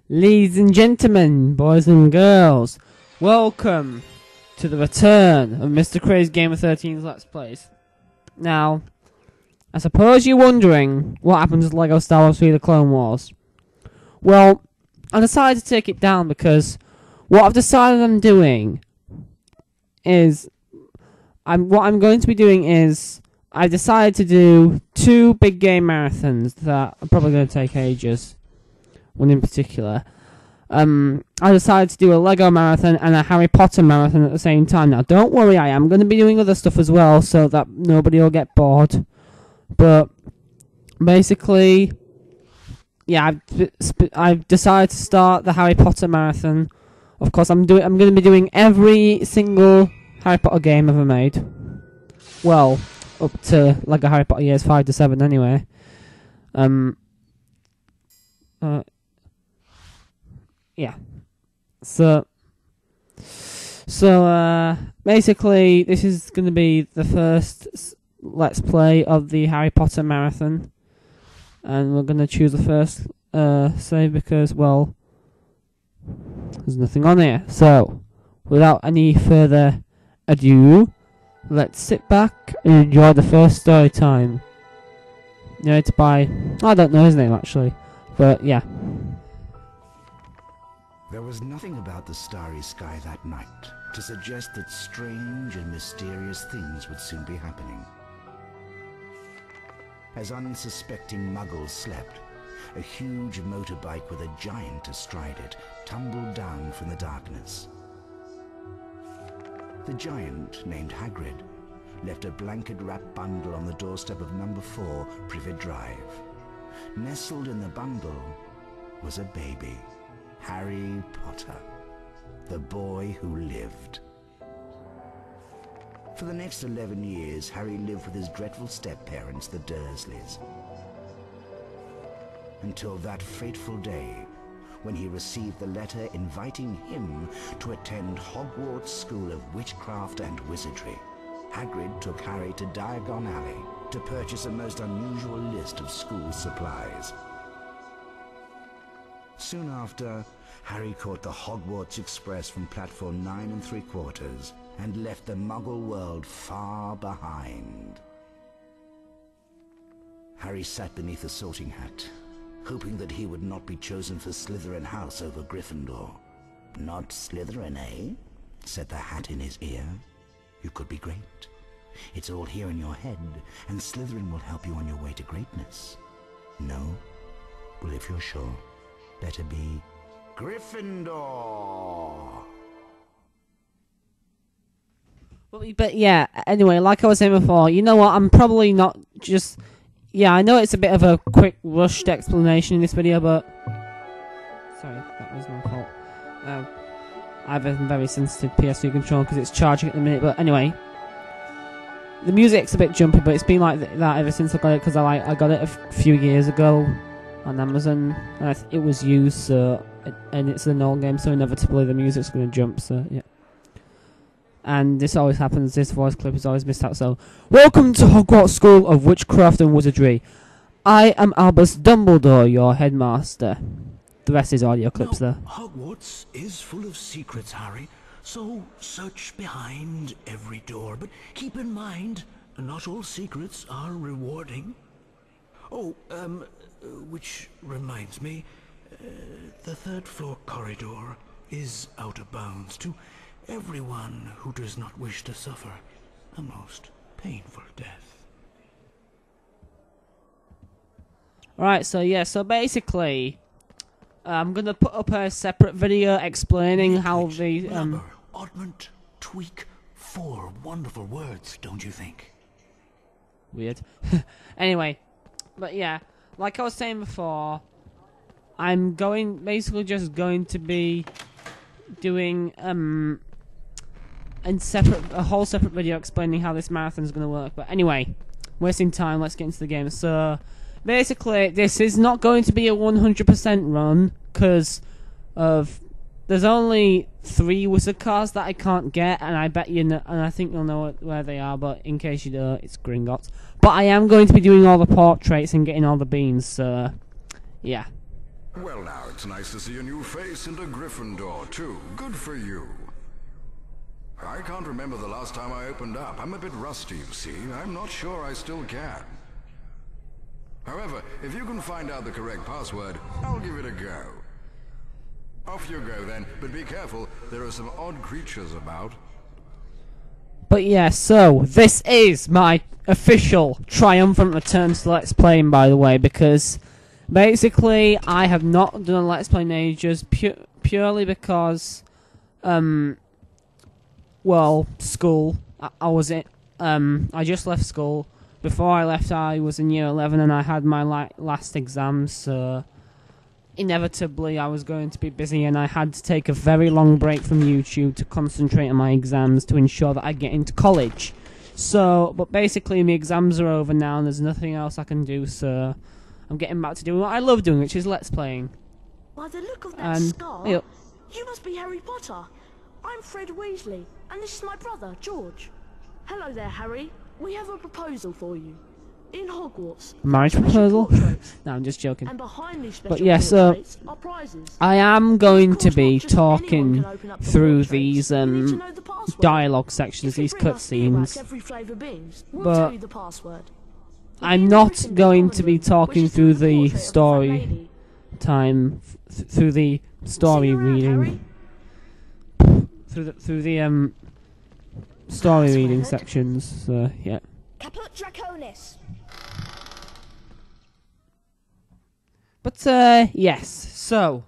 Ladies and gentlemen, boys and girls, welcome to the return of Mr. Crazy Gamer 13's Let's Plays. Now, I suppose you're wondering what happened to LEGO Star Wars 3 The Clone Wars. Well, I decided to take it down because what I've decided I'm doing is... what I'm going to be doing is... I've decided to do 2 big game marathons that are probably going to take ages. One in particular. I decided to do a LEGO marathon and a Harry Potter marathon at the same time. Now, don't worry, I am going to be doing other stuff as well, so that nobody will get bored. But basically, yeah, I've decided to start the Harry Potter marathon. Of course, I'm going to be doing every single Harry Potter game ever made. Well, up to LEGO Harry Potter years 5 to 7, anyway. Yeah. So basically, this is going to be the first Let's Play of the Harry Potter marathon. And we're going to choose the first save because, well, there's nothing on here. So, without any further ado, let's sit back and enjoy the first story time. Narrated by... I don't know his name, actually. But, yeah. There was nothing about the starry sky that night to suggest that strange and mysterious things would soon be happening. As unsuspecting muggles slept, a huge motorbike with a giant astride it tumbled down from the darkness. The giant, named Hagrid, left a blanket-wrapped bundle on the doorstep of number 4 Privet Drive. Nestled in the bundle was a baby. Harry Potter, the boy who lived. For the next 11 years, Harry lived with his dreadful step-parents, the Dursleys. Until that fateful day, when he received the letter inviting him to attend Hogwarts School of Witchcraft and Wizardry. Hagrid took Harry to Diagon Alley to purchase a most unusual list of school supplies. Soon after, Harry caught the Hogwarts Express from platform 9 3/4 and left the Muggle world far behind. Harry sat beneath a sorting hat, hoping that he would not be chosen for Slytherin House over Gryffindor. "Not Slytherin, eh?" said the hat in his ear. "You could be great. It's all here in your head, and Slytherin will help you on your way to greatness." "No? Well, if you're sure, better be Gryffindor." But yeah, anyway, like I was saying before, you know what, I'm probably not just... Yeah, I know it's a bit of a quick, rushed explanation in this video, but... Sorry, that was my fault. I have a very sensitive PS3 controller because it's charging at the minute, but anyway... The music's a bit jumpy, but it's been like that ever since I got it, because I got it a few years ago on Amazon, and it was used, so... And it's an old game, so inevitably the music's going to jump, so yeah. And this always happens, this voice clip is always missed out, so... Welcome to Hogwarts School of Witchcraft and Wizardry. I am Albus Dumbledore, your headmaster. The rest is audio clips there. Hogwarts is full of secrets, Harry, so search behind every door, but keep in mind, not all secrets are rewarding. Oh, which reminds me... the 3rd floor corridor is out of bounds to everyone who does not wish to suffer a most painful death. Alright, so yeah, so basically, I'm gonna put up a separate video explaining how the... Blubber, oddment, tweak, 4 wonderful words, don't you think? Weird. Anyway, but yeah, like I was saying before... I'm basically just going to be doing a whole separate video explaining how this marathon is going to work. But anyway, wasting time, let's get into the game. So, basically, this is not going to be a 100% run, because there's only 3 wizard cards that I can't get, and I bet you know, and I think you'll know where they are, but in case you don't, it's Gringotts. But I am going to be doing all the portraits and getting all the beans, so, yeah. Well now, it's nice to see a new face in the Gryffindor, too. Good for you. I can't remember the last time I opened up. I'm a bit rusty, you see. I'm not sure I still can. However, if you can find out the correct password, I'll give it a go. Off you go then, but be careful, there are some odd creatures about. But yeah, so this is my official triumphant return to Let's Playing, by the way, because basically I have not done a Let's Play in ages, purely because, well, school. I just left school. Before I left, I was in year 11 and I had my last exams, so inevitably I was going to be busy and I had to take a very long break from YouTube to concentrate on my exams to ensure that I get into college. So, but basically my exams are over now and there's nothing else I can do, so I'm getting back to doing what I love doing, which is Let's Playing. By the look of that scar, yep. You must be Harry Potter. I'm Fred Weasley, and this is my brother, George. Hello there, Harry. We have a proposal for you. In Hogwarts. Marriage proposal? No, I'm just joking. And behind these special but yeah, so are prizes. I am going to be talking through these dialogue sections, these cutscenes. But I'm not going to be talking through the story time, through the story reading, through the story reading sections. So yeah. Caput Draconis. But yes, so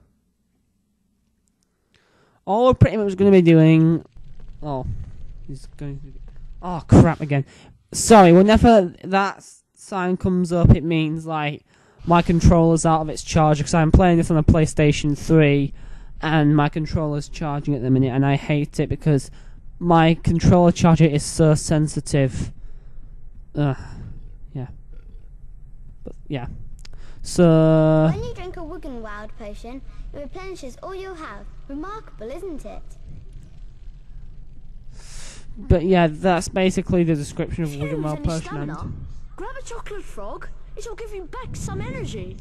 all we're pretty much going to be doing. Oh, he's going to. Oh crap again. Sorry. Whenever that sign comes up, it means like my controller's out of its charge because I'm playing this on a PlayStation 3, and my controller's charging at the minute, and I hate it because my controller charger is so sensitive. Yeah. But yeah. So when you drink a Wiggenweld potion, it replenishes all you have. Remarkable, isn't it? But yeah, that's basically the description of a Wiggenweld potion. Grab a chocolate frog. It'll give you back some energy.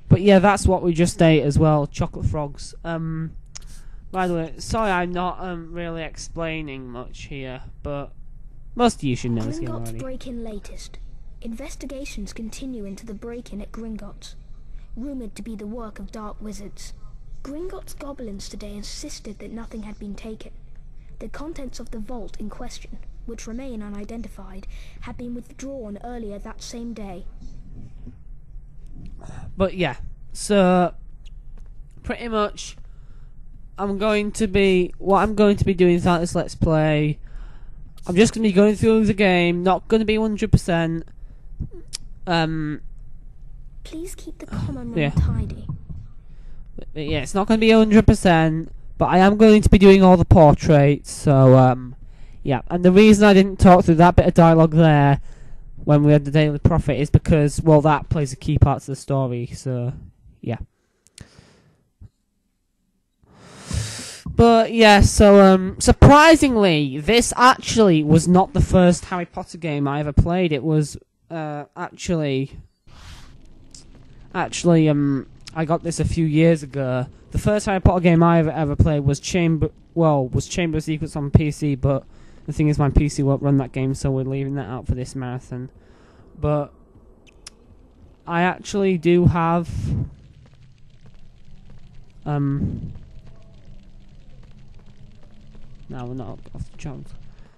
But yeah, that's what we just ate as well. Chocolate frogs. By the way, sorry I'm not really explaining much here, but most of you should know this game already. Gringotts break-in latest. Investigations continue into the break-in at Gringotts, rumoured to be the work of dark wizards. Gringotts goblins today insisted that nothing had been taken. The contents of the vault in question, which remain unidentified, had been withdrawn earlier that same day. But yeah, so pretty much what I'm going to be doing throughout this Let's Play, I'm just going to be going through the game, not going to be 100%. Please keep the common room tidy. But yeah, it's not going to be 100%, but I am going to be doing all the portraits, so, yeah. And the reason I didn't talk through that bit of dialogue there when we had the Daily Prophet is because, well, that plays a key part to the story, so, yeah. But yeah, so surprisingly, this actually was not the first Harry Potter game I ever played. It was actually I got this a few years ago. The first Harry Potter game I ever played was Chamber of Secrets on PC, but the thing is my PC won't run that game, so we're leaving that out for this marathon. But I actually do have no, we're not off the charms.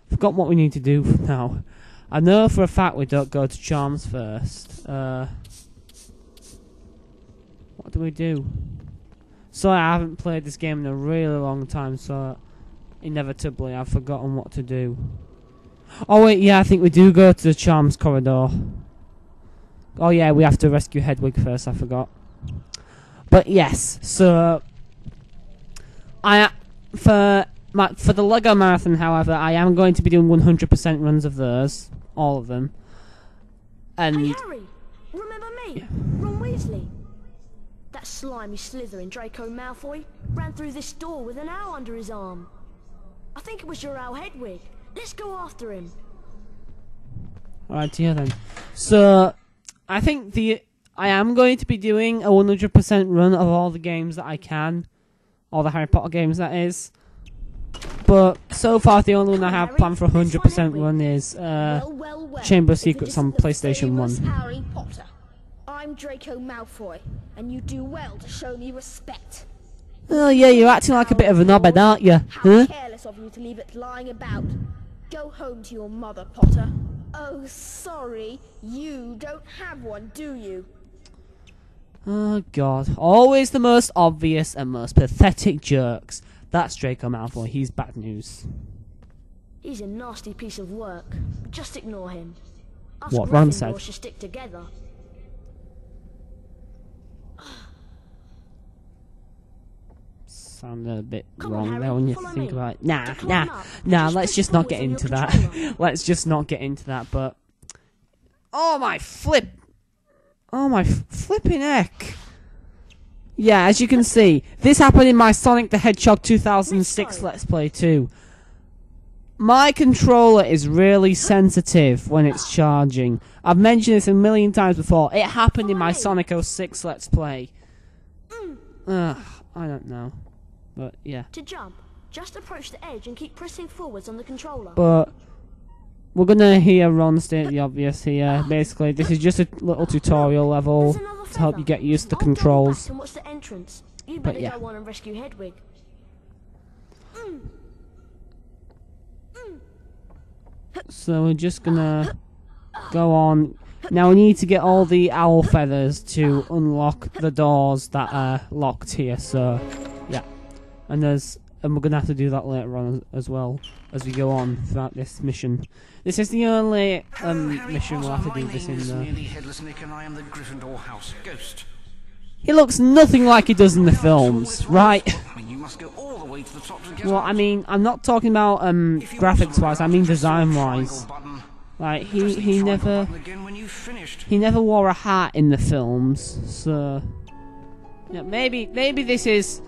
Forgot what we need to do now. I know for a fact we don't go to charms first. What do we do? Sorry, I haven't played this game in a really long time, so inevitably I've forgotten what to do. Oh wait, yeah, I think we do go to the charms corridor. Oh yeah, we have to rescue Hedwig first, I forgot. But yes, so for the Lego Marathon, however, I am going to be doing 100% runs of those. All of them. And hey Harry, remember me? Yeah. Ron Weasley. That slimy Slytherin Draco Malfoy ran through this door with an owl under his arm. I think it was your owl Hedwig. Let's go after him. Alright, yeah then. So, I think I am going to be doing a 100% run of all the games that I can. All the Harry Potter games, that is. But so far, the only one I have planned for 100% run is Chamber of Secrets on PlayStation 1. Harry Potter. I'm Draco Malfoy, and you do well to show me respect. Oh yeah, you're acting like a bit of a knobhead, aren't you? How careless of you to leave it lying about. Go home to your mother, Potter. Oh, sorry, you don't have one, do you? Oh god, always the most obvious and most pathetic jerks. That's Draco Malfoy, he's bad news. He's a nasty piece of work. Just ignore him. Us What Ron Gryffindors said. should stick together. Sounded a bit Come on, wrong Harry, there when you follow think me. about it. Nah, To climb nah, up, nah, just let's press just not forwards get on your into that. controller. Let's just not get into that, but... Oh my flip! Oh my flipping heck! Yeah, as you can see, this happened in my Sonic the Hedgehog 2006 Let's Play too. My controller is really sensitive when it's charging. I've mentioned this a million times before. It happened in my Sonic 06 Let's Play. I don't know. But, yeah. To jump, just approach the edge and keep pressing forwards on the controller. But we're gonna hear Ron state the obvious here. Basically, this is just a little tutorial level There's another to help feather. you get used to I'll double controls. back and watch the entrance. You But better yeah. go on and rescue Hedwig. So we're just gonna go on. Now we need to get all the owl feathers to unlock the doors that are locked here. So yeah, and we're gonna have to do that later on as well as we go on throughout this mission. This is the only mission we'll have to do this in. Headless Nick, and I am the Gryffindor house ghost. He looks nothing like he does in the films, right? I mean, you must go all the way to the top to get Well, out. I mean, I'm not talking about graphics wise. I mean design wise. Like he never wore a hat in the films. So yeah, maybe the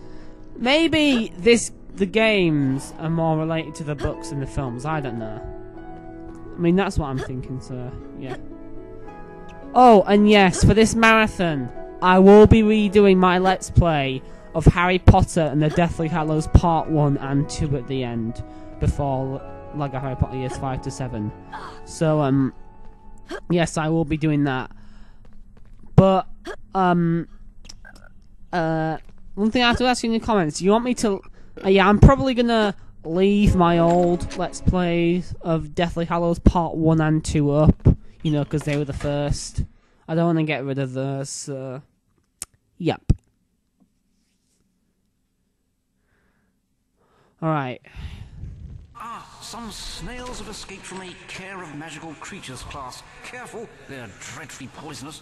games are more related to the books than the films. I don't know. I mean, that's what I'm thinking. So yeah. Oh, and yes, for this marathon, I will be redoing my Let's Play of Harry Potter and the Deathly Hallows Part 1 and 2 at the end, before LEGO Harry Potter Years 5 to 7. So, yes, I will be doing that. But, one thing I have to ask you in the comments, do you want me to... yeah, I'm probably gonna leave my old Let's Plays of Deathly Hallows Part 1 and 2 up, you know, because they were the first. I don't want to get rid of those, so... Yep. Alright. Ah, some snails have escaped from a Care of Magical Creatures class. Careful, they're dreadfully poisonous.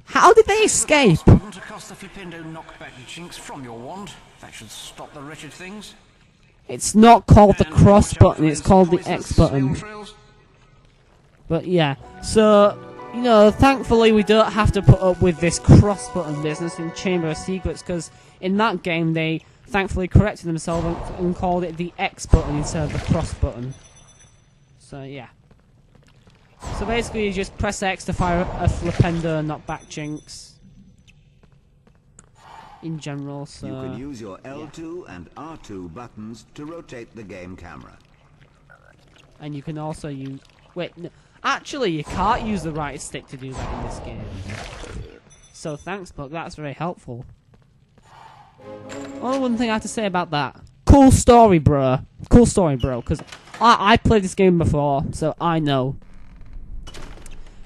How did they escape? Button to cast the Flipendo knockback jinx from your wand. That should stop the wretched things. It's not called the And cross watch out button, for it's those called the poisonous X button. snail trails. But yeah, so, you know, thankfully we don't have to put up with this cross button business in Chamber of Secrets, because in that game they thankfully corrected themselves and called it the X button instead of the cross button. So yeah. So basically you just press X to fire a Flipendo knockback jinx. In general, so... You can use your L2 and R2 buttons to rotate the game camera. And you can also use... Wait, no, actually you can't use the right stick to do that in this game. So thanks, Buck, that's very helpful. Only one thing I have to say about that. Cool story, bro. Cool story, bro, because I played this game before, so I know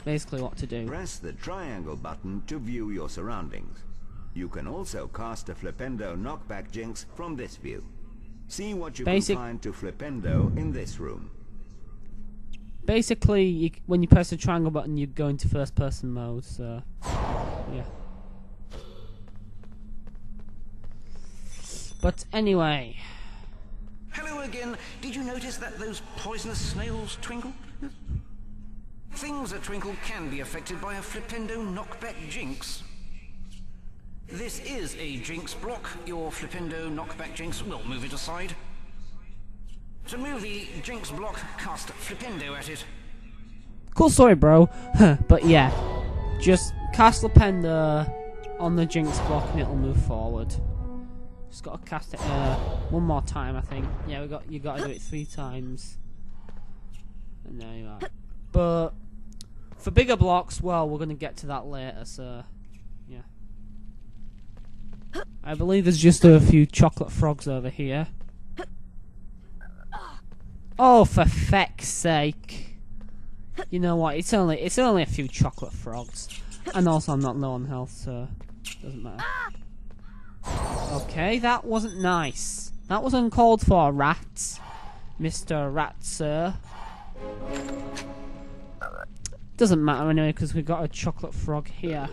basically what to do. Press the triangle button to view your surroundings. You can also cast a Flipendo knockback jinx from this view. See what you can find to Flipendo in this room. Basically, when you press the triangle button, you go into first person mode, so yeah. But anyway. Hello again. Did you notice that those poisonous snails twinkle? Things that twinkle can be affected by a Flipendo knockback jinx. This is a jinx block. Your Flipendo knockback jinx will move it aside. To move the jinx block, cast Flipendo at it. Cool story, bro. But yeah, just cast Lepender on the Jinx block and it'll move forward. Just gotta cast it one more time, I think. Yeah, you gotta do it 3 times. And there you are. But for bigger blocks, well, we're gonna get to that later, so yeah. I believe there's just a few chocolate frogs over here. Oh, for feck's sake! You know what? It's only a few chocolate frogs, and also I'm not low on health, so it doesn't matter. Okay, that wasn't nice. That was uncalled for, rats, Mr. Rat, sir. Doesn't matter anyway because we've got a chocolate frog here.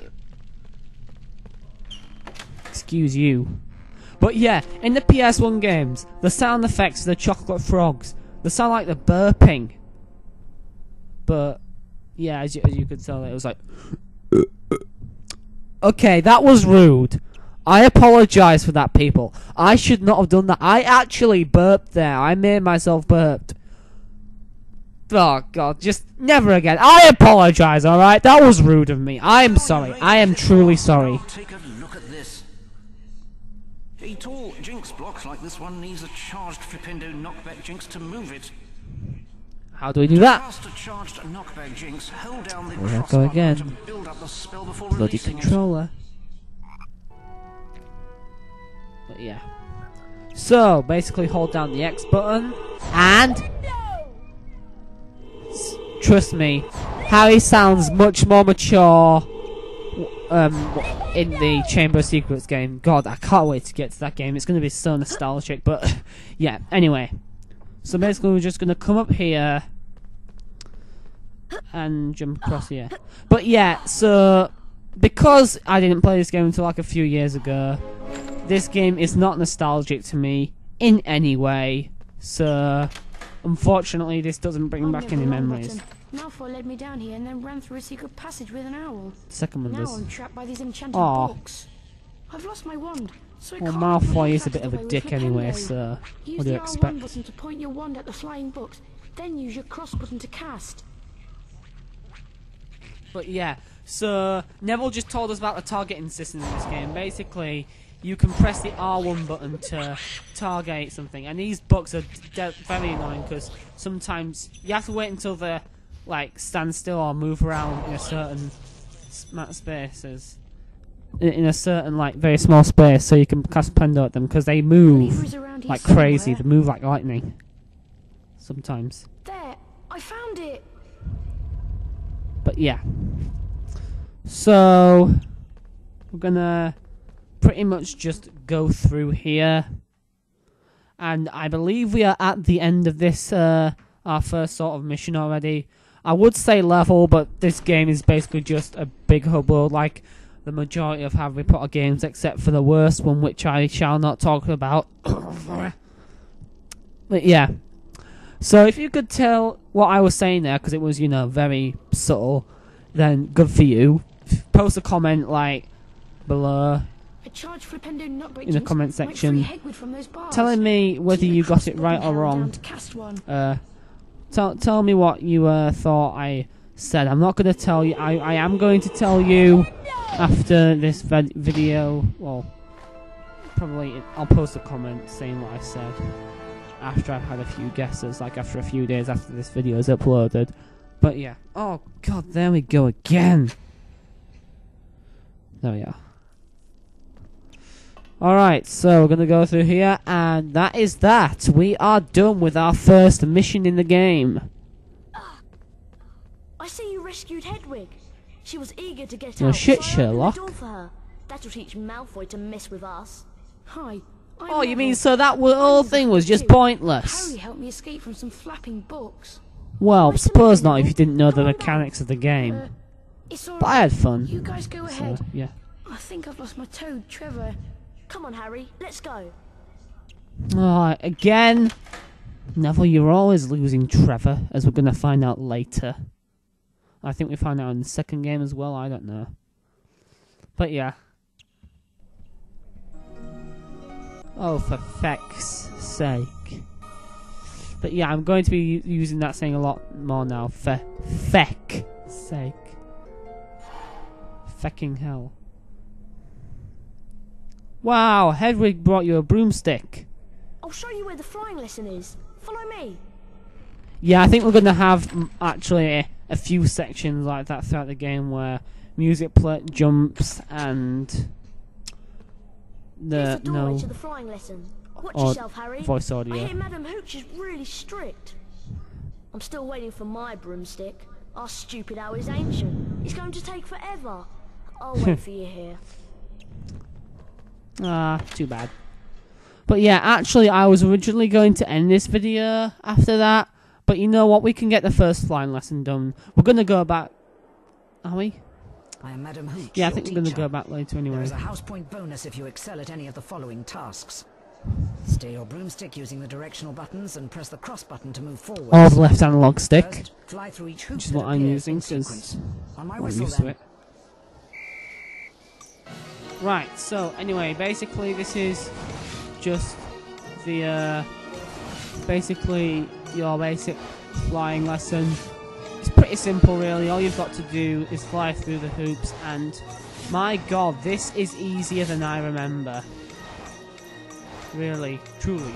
Excuse you. But yeah, in the PS1 games, the sound effects of the chocolate frogs, they sound like they're burping. But yeah, as you could tell, it was like. Okay, that was rude. I apologise for that, people. I should not have done that. I actually burped there. I made myself burped. Oh god, just never again. I apologise, alright? That was rude of me. I am sorry. I am truly sorry. Take a look at this. A tall Jinx block like this one needs a charged Flipendo knockback Jinx to move it. How do we do that? Cast a charged knockback Jinx, hold down the There we cross go button again. to build up the spell before Bloody releasing it. controller. But yeah. So, basically hold down the X button, and... Trust me, Harry sounds much more mature in the Chamber of Secrets game. God, I can't wait to get to that game. It's going to be so nostalgic, but yeah, anyway. So basically we're just going to come up here and jump across here. But yeah, so because I didn't play this game until like a few years ago, this game is not nostalgic to me in any way. So unfortunately this doesn't bring back any memories. Malfoy led me down here and then ran through a secret passage with an owl. The second one Now does. I'm trapped by these enchanted Aw. books. I've lost my wand, so I Well, can't Malfoy put is a the bit of a away with dick anyway, Flipendo. so Use what do you the R1 expect? button to point your wand at the flying books, then use your cross button to cast. But yeah, so Neville just told us about the targeting system in this game. Basically, you can press the R1 button to target something, and these books are very annoying because sometimes you have to wait until they like stand still or move around in a certain amount of spaces, in a certain like very small space, so you can cast Pendo at them because they move like crazy. They move like lightning. Sometimes. There, I found it. But yeah. So we're gonna pretty much just go through here. And I believe we are at the end of this our first sort of mission already. I would say level, but this game is basically just a big hub world like the majority of Harry Potter games, except for the worst one, which I shall not talk about. But yeah. So if you could tell what I was saying there, because it was, you know, very subtle, then good for you. Post a comment like below in the comment section telling me whether you got it right or wrong. Tell me what you thought I said. I'm not going to tell you. I am going to tell you after this video. Well, probably I'll post a comment saying what I said after I've had a few guesses, like after a few days after this video is uploaded. But yeah. Oh god, there we go again. There we are. Alright, so we're going to go through here, and that is that. We are done with our first mission in the game. I see you rescued Hedwig. She was eager to get Oh out. shit, so I opened the Sherlock. door for her. That'll teach Malfoy to mess with us. Hi. Oh, you mean so that whole thing was just pointless? Harry helped me escape from some flapping books. Well, suppose not if you didn't know the mechanics of the game. It's all But I had fun. You guys go ahead. So, yeah. I think I've lost my toad, Trevor. Come on, Harry. Let's go. Oh, again? Neville, you're always losing Trevor, as we're going to find out later. I think we find out in the second game as well, I don't know. But yeah. Oh, for feck's sake. But yeah, I'm going to be using that saying a lot more now. For feck's sake. Fecking hell. Wow, Hedwig brought you a broomstick. I'll show you where the flying lesson is. Follow me. Yeah, I think we're gonna have actually a few sections like that throughout the game where music jumps and Here's the the doorway to the flying lesson. Watch yourself, Harry. voice audio. I hear Madam Hooch is really strict. I'm still waiting for my broomstick. Our stupid owl is ancient. It's going to take forever. I'll wait for you here. Ah, too bad. But yeah, actually, I was originally going to end this video after that. But you know what? We can get the first flying lesson done. We're going to go back... Are we? I am Madam Hooch, Yeah, I your think we're going to teacher. go back later anyway. There is a house point bonus if you excel at any of the following tasks. Steer your broomstick using the directional buttons and press the cross button to move forward. Or the left analog stick. First, fly through each hoop Which is that what I'm appears using, in because sequence. On my I'm whistle used to then. it. Right, so anyway, basically this is just the, basically your basic flying lesson. It's pretty simple really, all you've got to do is fly through the hoops and my god, this is easier than I remember. Really, truly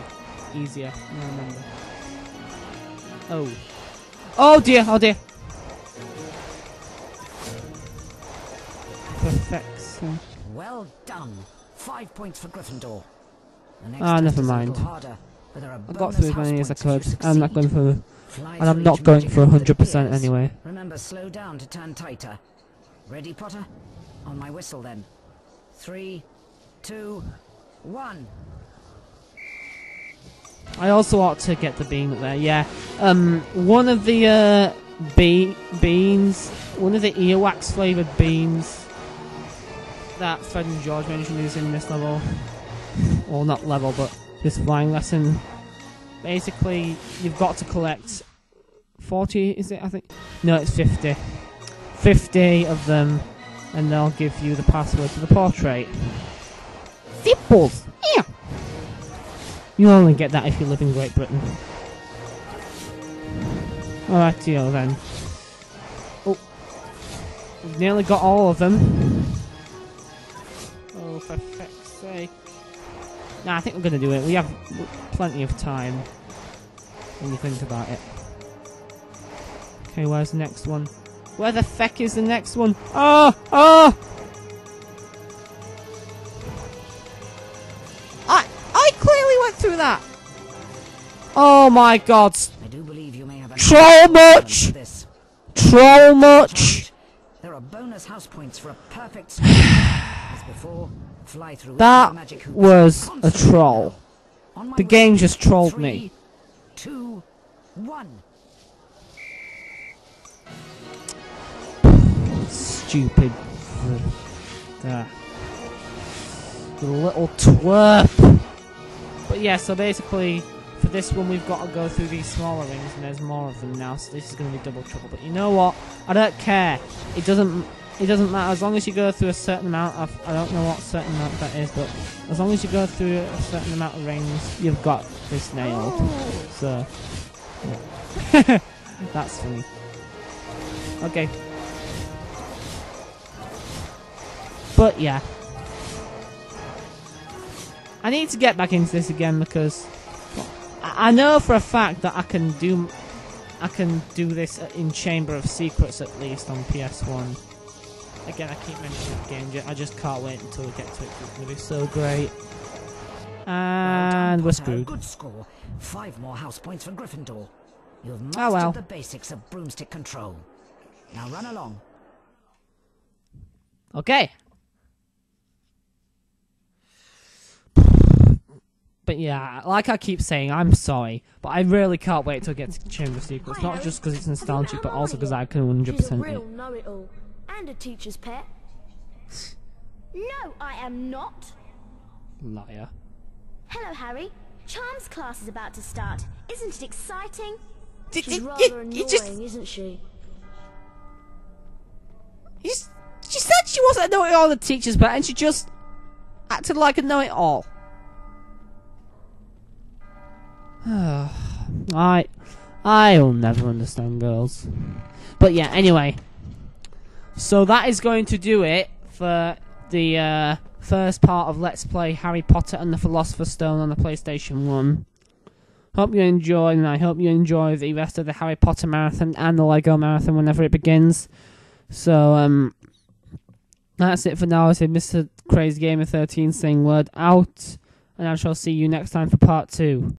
easier than I remember. Oh. Oh dear, oh dear. Perfection. Well done. 5 points for Gryffindor. The next Ah, test never is a mind. little harder, but there are I got bonus through as house many as I points if could. you I'm not going succeed. for... Fly And I'm through not each going magic for hoop that 100% appears. anyway. Remember, slow down to turn tighter. Ready, Potter? On my whistle then. 3, 2, 1. I also ought to get the bean up there, yeah. One of the beans, one of the earwax flavoured beans that Fred and George mentioned is in this level. Well, not level, but this flying lesson. Basically, you've got to collect 40, is it, I think? No, it's 50. 50 of them, and they'll give you the password to the portrait. Zipples! Yeah! You only get that if you live in Great Britain. Alrightio then. Oh. We've nearly got all of them. Oh, for feck's sake. Nah, I think we're gonna do it. We have plenty of time. When you think about it. Okay, where's the next one? Where the feck is the next one? Oh! Oh! I clearly went through that! Oh my god! I do believe you may have Troll much! this. Troll much! There are bonus house points for a perfect score. As before, fly through each of the That magic hoops was a constantly. troll. On my The whistle. game just trolled 3, me. 2, 1. Stupid. The little twerp. But yeah, so basically, for this one we've got to go through these smaller rings, and there's more of them now, so this is going to be double trouble. But you know what? I don't care. It doesn't matter, as long as you go through a certain amount of... I don't know what certain amount that is, but as long as you go through a certain amount of rings, you've got this nailed. So, yeah. That's funny. Okay. But yeah. I need to get back into this again because I know for a fact that I can do this in Chamber of Secrets at least on PS1. Again, I keep mentioning the game. I just can't wait until we get to it. It's going to be so great. And we're Potter, screwed. Good score. 5 more house points for Gryffindor. You have Oh, mastered well. the basics of broomstick control. Now run along. Okay. But yeah, like I keep saying, I'm sorry, but I really can't wait till I get to Chamber of Secrets. Not just because it's nostalgic, but also because I can She's a 100% real it. know-it-all. And a teacher's pet. No, I am not. Liar. Hello, Harry. Charms class is about to start. Isn't it exciting? She's rather annoying, isn't she? She said she wasn't a know-it-all, the teacher's pet, and she just acted like a know-it-all. I'll never understand girls. But yeah, anyway. So that is going to do it for the first part of Let's Play Harry Potter and the Philosopher's Stone on the PlayStation 1. Hope you enjoyed, and I hope you enjoy the rest of the Harry Potter marathon and the Lego marathon whenever it begins. So, that's it for now. This is Mr. Crazy Gamer 13 saying word out, and I shall see you next time for part 2.